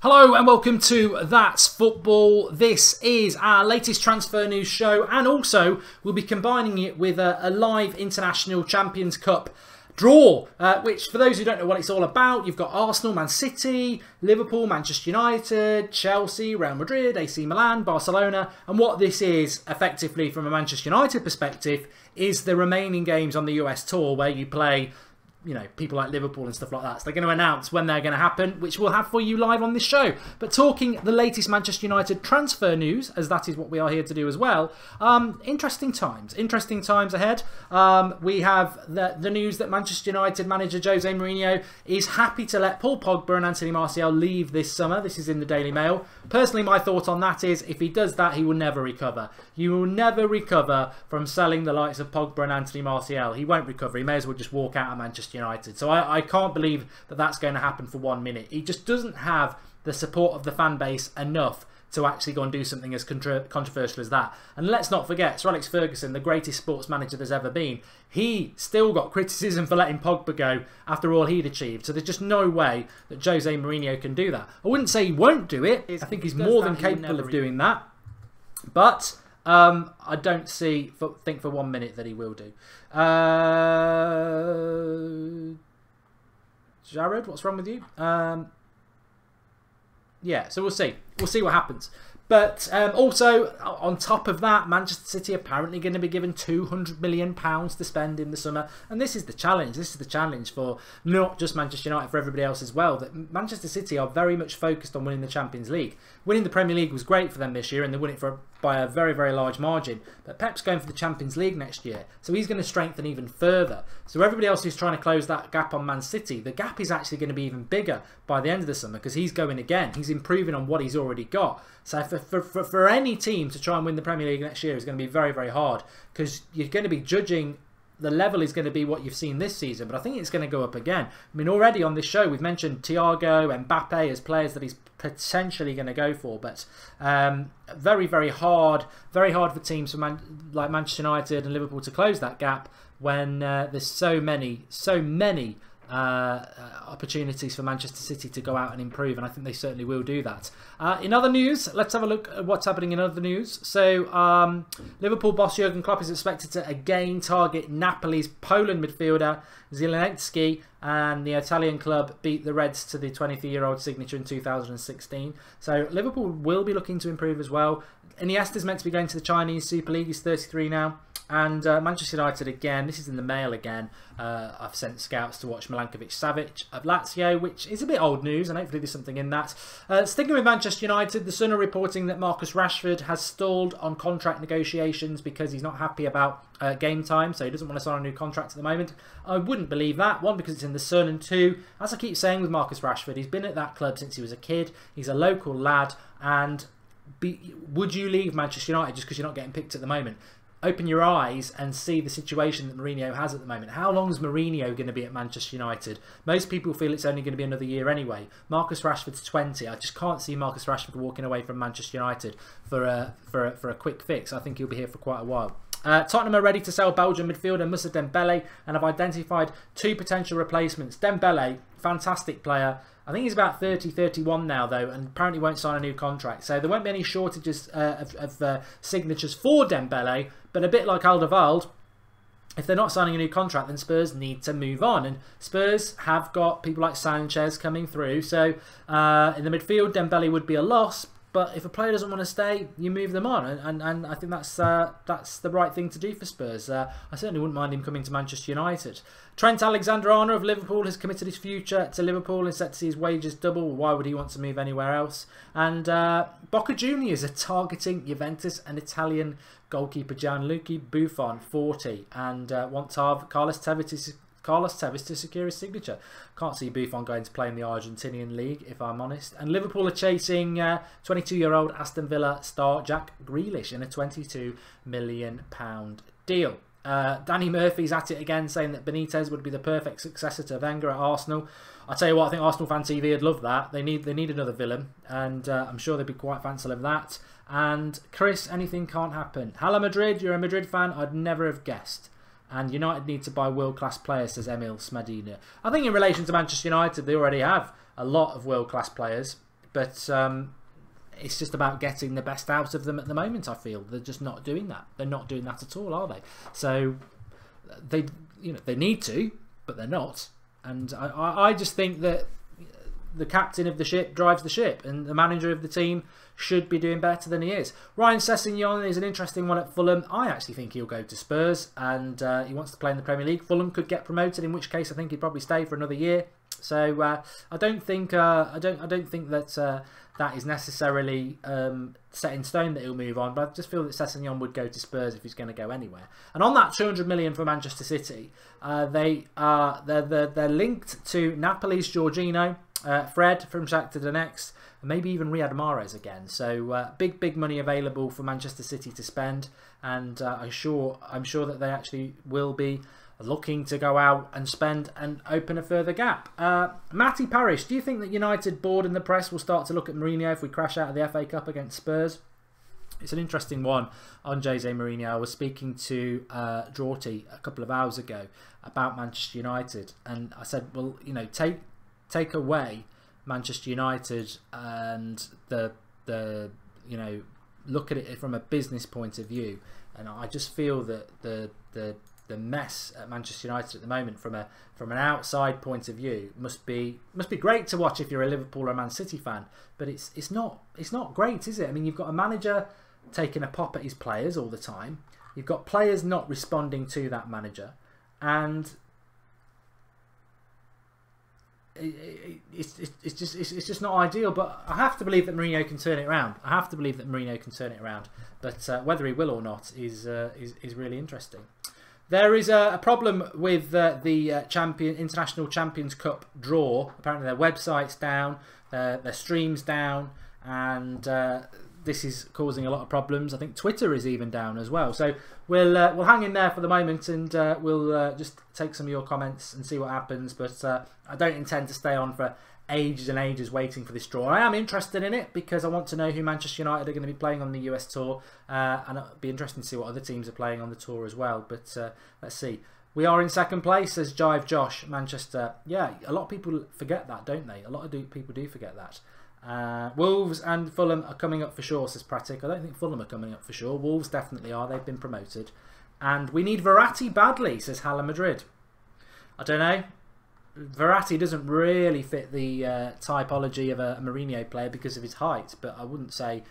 Hello and welcome to That's Football. This is our latest transfer news show, and also we'll be combining it with a live International Champions Cup draw, which for those who don't know what it's all about, you've got Arsenal, Man City, Liverpool, Manchester United, Chelsea, Real Madrid, AC Milan, Barcelona, and what this is effectively from a Manchester United perspective is the remaining games on the US tour where you play, you know, people like Liverpool and stuff like that. So they're going to announce when they're going to happen, which we'll have for you live on this show. But talking the latest Manchester United transfer news, as that is what we are here to do as well. Interesting times ahead. We have the news that Manchester United manager Jose Mourinho is happy to let Paul Pogba and Anthony Martial leave this summer. This is in the Daily Mail. Personally, my thought on that is if he does that, he will never recover. You will never recover from selling the likes of Pogba and Anthony Martial. He won't recover. He may as well just walk out of Manchester United. So I can't believe that that's going to happen for 1 minute. He just doesn't have the support of the fan base enough to actually go and do something as controversial as that. And let's not forget, Sir Alex Ferguson, the greatest sports manager there's ever been, he still got criticism for letting Pogba go after all he'd achieved. So there's just no way that Jose Mourinho can do that. I wouldn't say he won't do it. I think he's more than capable of doing that. But I don't think for 1 minute that he will do. Jared, what's wrong with you? Yeah, so we'll see. We'll see what happens. But also, on top of that, Manchester City apparently going to be given £200 million to spend in the summer. And this is the challenge. This is the challenge for not just Manchester United, for everybody else as well. That Manchester City are very much focused on winning the Champions League. Winning the Premier League was great for them this year, and they won it by a very, very large margin. But Pep's going for the Champions League next year, so he's going to strengthen even further. So everybody else who's trying to close that gap on Man City, the gap is actually going to be even bigger by the end of the summer because he's going again. He's improving on what he's already got. So for any team to try and win the Premier League next year is going to be very, very hard because you're going to be judging. The level is going to be what you've seen this season, but I think it's going to go up again. I mean, already on this show, we've mentioned Thiago, Mbappe as players that he's potentially going to go for, but very, very hard for teams like Manchester United and Liverpool to close that gap when there's so many opportunities for Manchester City to go out and improve, and I think they certainly will do that. In other news, let's have a look at what's happening in other news. So Liverpool boss Jurgen Klopp is expected to again target Napoli's Poland midfielder Zielinski, and the Italian club beat the Reds to the 23-year-old signature in 2016. So Liverpool will be looking to improve as well. Iniesta's meant to be going to the Chinese Super League. He's 33 now. And Manchester United again, this is in the Mail again, I've sent scouts to watch Milankovic-Savic of Lazio, which is a bit old news, and hopefully there's something in that. Sticking with Manchester United, the Sun are reporting that Marcus Rashford has stalled on contract negotiations because he's not happy about game time, so he doesn't want to sign a new contract at the moment. I wouldn't believe that, one, because it's in the Sun, and two, as I keep saying with Marcus Rashford, he's been at that club since he was a kid, he's a local lad, and would you leave Manchester United just because you're not getting picked at the moment? Open your eyes and see the situation that Mourinho has at the moment. How long is Mourinho going to be at Manchester United? Most people feel it's only going to be another year anyway. Marcus Rashford's 20. I just can't see Marcus Rashford walking away from Manchester United for a quick fix. I think he'll be here for quite a while. Tottenham are ready to sell Belgian midfielder Moussa Dembele and have identified two potential replacements. Dembele, fantastic player. I think he's about 30, 31 now though, and apparently won't sign a new contract. So there won't be any shortages of signatures for Dembele, but a bit like Alderweireld, if they're not signing a new contract, then Spurs need to move on. And Spurs have got people like Sanchez coming through. So in the midfield, Dembele would be a loss. But if a player doesn't want to stay, you move them on, and I think that's the right thing to do for Spurs. I certainly wouldn't mind him coming to Manchester United. Trent Alexander-Arnold of Liverpool has committed his future to Liverpool and set to see his wages double. Why would he want to move anywhere else? And Boca Juniors are targeting Juventus and Italian goalkeeper Gianluigi Buffon, 40, and want Carlos Tevez to secure his signature. Can't see Buffon going to play in the Argentinian league, if I'm honest. And Liverpool are chasing 22-year-old Aston Villa star Jack Grealish in a £22 million deal. Danny Murphy's at it again, saying that Benitez would be the perfect successor to Wenger at Arsenal. I tell you what, I think Arsenal Fan TV would love that. They need another villain, and I'm sure they'd be quite fanciful of that. And Chris, anything can't happen. Hala Madrid, you're a Madrid fan, I'd never have guessed. And United need to buy world-class players, says Emil Smadina. I think in relation to Manchester United, they already have a lot of world-class players. but it's just about getting the best out of them at the moment. I feel they're just not doing that. They're not doing that at all, are they? So they need to, but they're not. And I just think that the captain of the ship drives the ship, and the manager of the team should be doing better than he is. Ryan Sessegnon is an interesting one at Fulham. I actually think he'll go to Spurs, and he wants to play in the Premier League. Fulham could get promoted, in which case I think he'd probably stay for another year. So I don't think that that is necessarily set in stone that he'll move on. But I just feel that Sessegnon would go to Spurs if he's going to go anywhere. And on that 200 million for Manchester City, they're linked to Napoli's Jorginho, Fred from Shakhtar Donetsk, and maybe even Riyad Mahrez again. So big money available for Manchester City to spend, and I'm sure that they actually will be looking to go out and spend and open a further gap. Matty Parrish, do you think that United board and the press will start to look at Mourinho if we crash out of the FA Cup against Spurs? It's an interesting one on Jose Mourinho. I was speaking to Draughty a couple of hours ago about Manchester United, and I said, well, take away Manchester United and the look at it from a business point of view, and I just feel that the mess at Manchester United at the moment from an outside point of view must be great to watch if you're a Liverpool or a Man City fan, but it's not great, is it? I mean, you've got a manager taking a pop at his players all the time. You've got players not responding to that manager, and it's just not ideal. But I have to believe that Mourinho can turn it around. But whether he will or not is really interesting. There is a problem with the International Champions Cup draw. Apparently their website's down, their stream's down, and this is causing a lot of problems. I think Twitter is even down as well. So we'll hang in there for the moment, and we'll just take some of your comments and see what happens. But I don't intend to stay on for ages and ages waiting for this draw. I am interested in it because I want to know who Manchester United are going to be playing on the US tour, and it'll be interesting to see what other teams are playing on the tour as well. But let's see. We are in second place, says Jive Josh. Manchester, yeah, a lot of people forget that, don't they? A lot of people do forget that. Wolves and Fulham are coming up for sure, says Pratik. I don't think Fulham are coming up for sure. Wolves definitely are. They've been promoted. And we need Verratti badly, says Hala Madrid. I don't know. Verratti doesn't really fit the typology of a Mourinho player because of his height, but I wouldn't say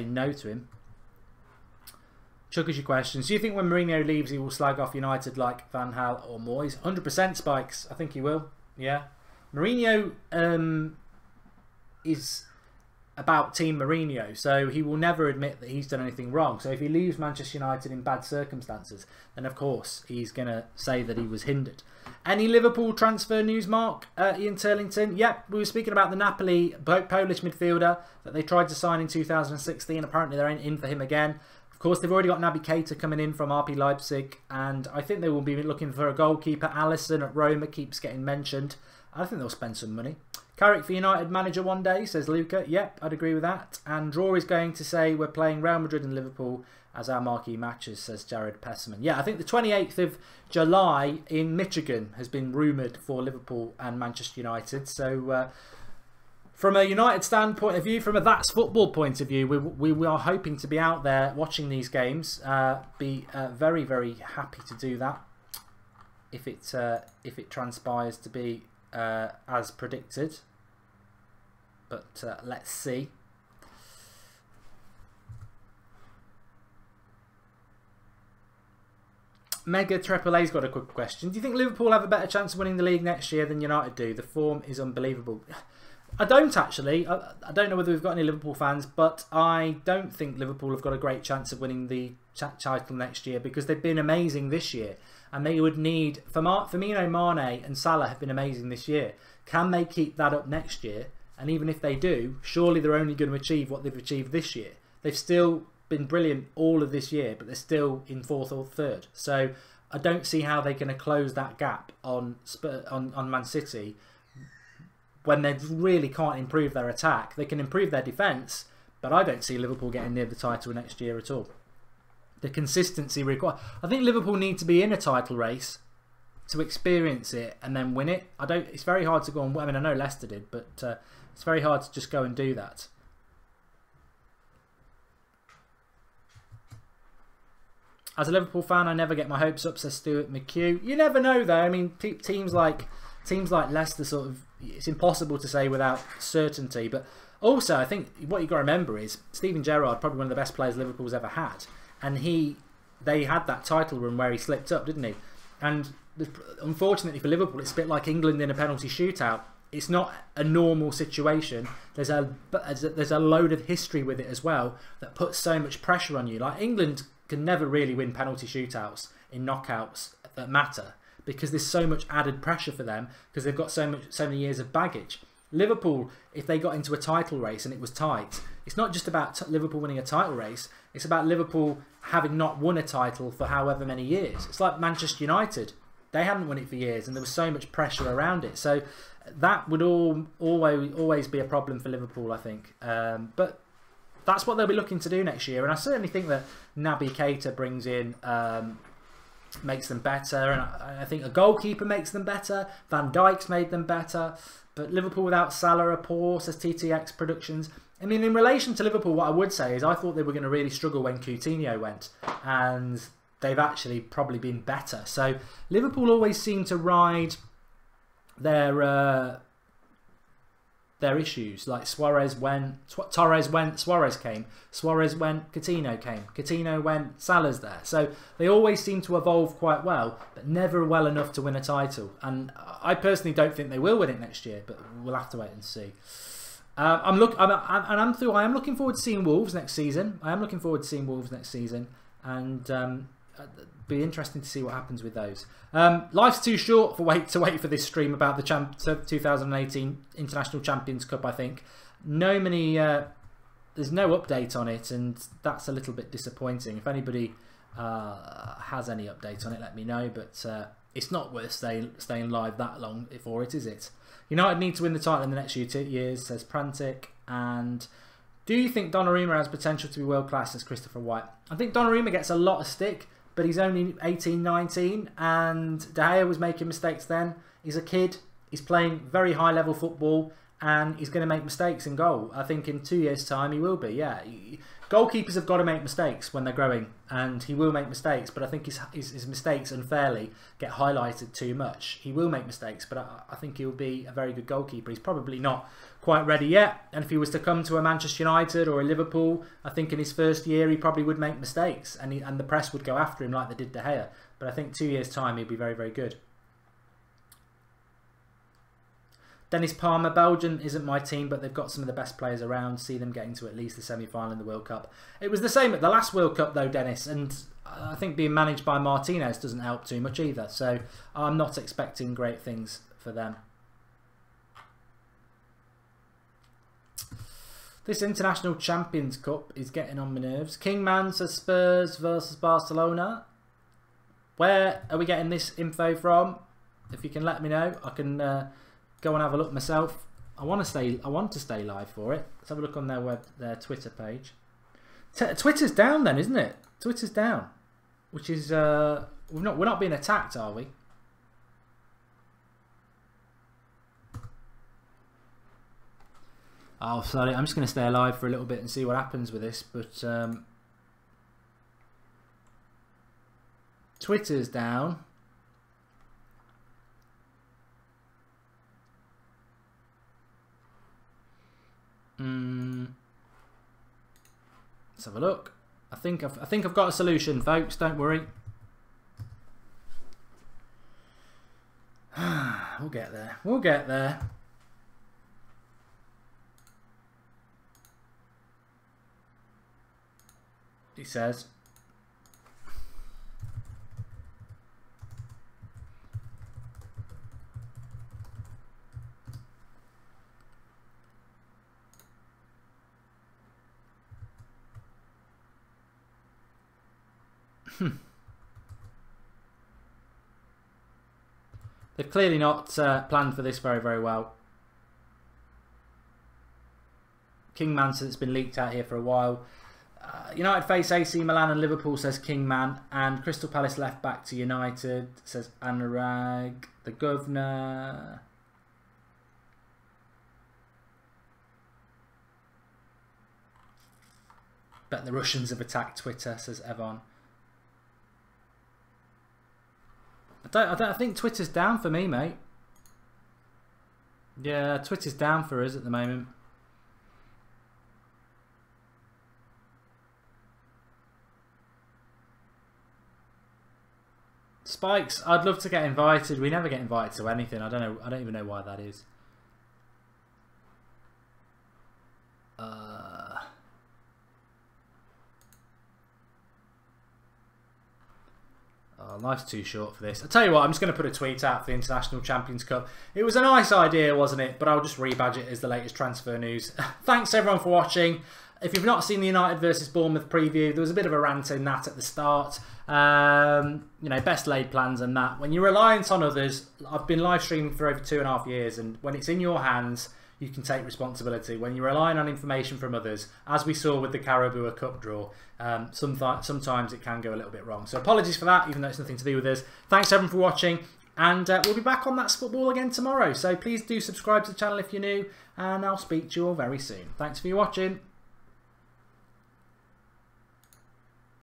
no to him. Chuck us your questions. Do you think when Mourinho leaves he will slag off United like Van Gaal or Moyes? 100% Spikes. I think he will. Yeah. Mourinho is about Team Mourinho, so he will never admit that he's done anything wrong. So if he leaves Manchester United in bad circumstances, then of course he's going to say that he was hindered. Any Liverpool transfer news, Mark? Ian Turlington? Yep, we were speaking about the Napoli Polish midfielder that they tried to sign in 2016. Apparently they're in for him again. Of course, they've already got Naby Keita coming in from RB Leipzig, and I think they will be looking for a goalkeeper. Alisson at Roma keeps getting mentioned. I think they'll spend some money. Carrick for United manager one day, says Luca. Yep, I'd agree with that. And Draw is going to say we're playing Real Madrid and Liverpool as our marquee matches, says Jared Pesserman. Yeah, I think the 28th of July in Michigan has been rumoured for Liverpool and Manchester United. So from a United standpoint of view, from a That's Football point of view, we are hoping to be out there watching these games. Be very, very happy to do that if it transpires to be as predicted. But let's see. Mega Triple A's got a quick question. Do you think Liverpool have a better chance of winning the league next year than United do? The form is unbelievable. I don't actually. I don't know whether we've got any Liverpool fans, but I don't think Liverpool have got a great chance of winning the title next year because they've been amazing this year. And they would need... Firmino, Mane and Salah have been amazing this year. Can they keep that up next year? And even if they do, surely they're only going to achieve what they've achieved this year. They've still been brilliant all of this year, but they're still in fourth or third. So I don't see how they're going to close that gap on Man City when they really can't improve their attack. They can improve their defence, but I don't see Liverpool getting near the title next year at all. The consistency required. I think Liverpool need to be in a title race to experience it and then win it. It's very hard to go on. I mean, I know Leicester did, but It's very hard to just go and do that. As a Liverpool fan, I never get my hopes up, says Stuart McHugh. You never know, though. I mean, teams like Leicester, sort of, it's impossible to say without certainty. But also, I think what you've got to remember is Steven Gerrard, probably one of the best players Liverpool's ever had, and they had that title run where he slipped up, didn't he? And unfortunately for Liverpool, it's a bit like England in a penalty shootout. It's not a normal situation. There's a load of history with it as well that puts so much pressure on you. Like England can never really win penalty shootouts in knockouts that matter because there's so much added pressure for them because they've got so many years of baggage. Liverpool, if they got into a title race and it was tight, it's not just about Liverpool winning a title race, it's about Liverpool having not won a title for however many years. It's like Manchester United. They hadn't won it for years and there was so much pressure around it. So that would always be a problem for Liverpool, I think. But that's what they'll be looking to do next year. And I certainly think that Naby Keita brings in, makes them better. And I think a goalkeeper makes them better. Van Dijk's made them better. But Liverpool without Salah are poor, says TTX Productions. I mean, in relation to Liverpool, what I would say is I thought they were going to really struggle when Coutinho went. And they've actually probably been better. So Liverpool always seem to ride their issues. Like Suarez went, Torres went, Suarez came. Suarez went, Coutinho came. Coutinho went, Salah's there. So they always seem to evolve quite well, but never well enough to win a title. And I personally don't think they will win it next year, but we'll have to wait and see. I am looking forward to seeing Wolves next season. And be interesting to see what happens with those. Life's too short to wait for this stream about the 2018 International Champions Cup. I think there's no update on it, and that's a little bit disappointing. If anybody has any update on it, let me know. But it's not worth staying live that long for it, is it? United need to win the title in the next few years, says Prantic. And do you think Donnarumma has potential to be world class, says Christopher White? I think Donnarumma gets a lot of stick, but he's only 18, 19, and De Gea was making mistakes then. He's a kid, he's playing very high level football, and he's going to make mistakes in goal. I think in 2 years' time he will be, yeah. Goalkeepers have got to make mistakes when they're growing, and he will make mistakes, but I think his mistakes unfairly get highlighted too much. He will make mistakes, but I think he'll be a very good goalkeeper. He's probably not quite ready yet, and if he was to come to a Manchester United or a Liverpool, I think in his first year he probably would make mistakes, and the press would go after him like they did De Gea. But I think 2 years' time he'll be very, very good. Dennis Palmer, Belgium isn't my team, but they've got some of the best players around. See them getting to at least the semi-final in the World Cup. It was the same at the last World Cup though, Dennis, and I think being managed by Martinez doesn't help too much either. So I'm not expecting great things for them. This International Champions Cup is getting on my nerves. Kingman says Spurs versus Barcelona. Where are we getting this info from? If you can let me know, I can go and have a look myself. I want to stay live for it. Let's have a look on their Twitter page. Twitter's down then, isn't it? Twitter's down, which is we're not being attacked, are we? Oh, sorry. I'm just going to stay alive for a little bit and see what happens with this. But Twitter's down. Let's have a look. I think I've got a solution, folks. Don't worry. We'll get there. We'll get there. He says. They've clearly not planned for this very, very well. Kingman says it's been leaked out here for a while. United face AC Milan and Liverpool, says Kingman. And Crystal Palace left back to United, says Anurag. The Governor. Bet the Russians have attacked Twitter, says Evan. I think Twitter's down for me, mate. Yeah, Twitter's down for us at the moment. Spikes, I'd love to get invited. We never get invited to anything. I don't know. I don't even know why that is. Oh, life's too short for this. I tell you what, I'm just going to put a tweet out for the International Champions Cup. It was a nice idea, wasn't it? But I'll just rebadge it as the latest transfer news. Thanks everyone for watching. If you've not seen the United versus Bournemouth preview, there was a bit of a rant in that at the start. You know, best laid plans and that. When you're reliant on others, I've been live streaming for over 2.5 years, and when it's in your hands, you can take responsibility. When you're relying on information from others, as we saw with the Carabao Cup draw, sometimes it can go a little bit wrong. So apologies for that, even though it's nothing to do with us. Thanks everyone for watching, and we'll be back on That's Football again tomorrow. So please do subscribe to the channel if you're new, and I'll speak to you all very soon. Thanks for watching.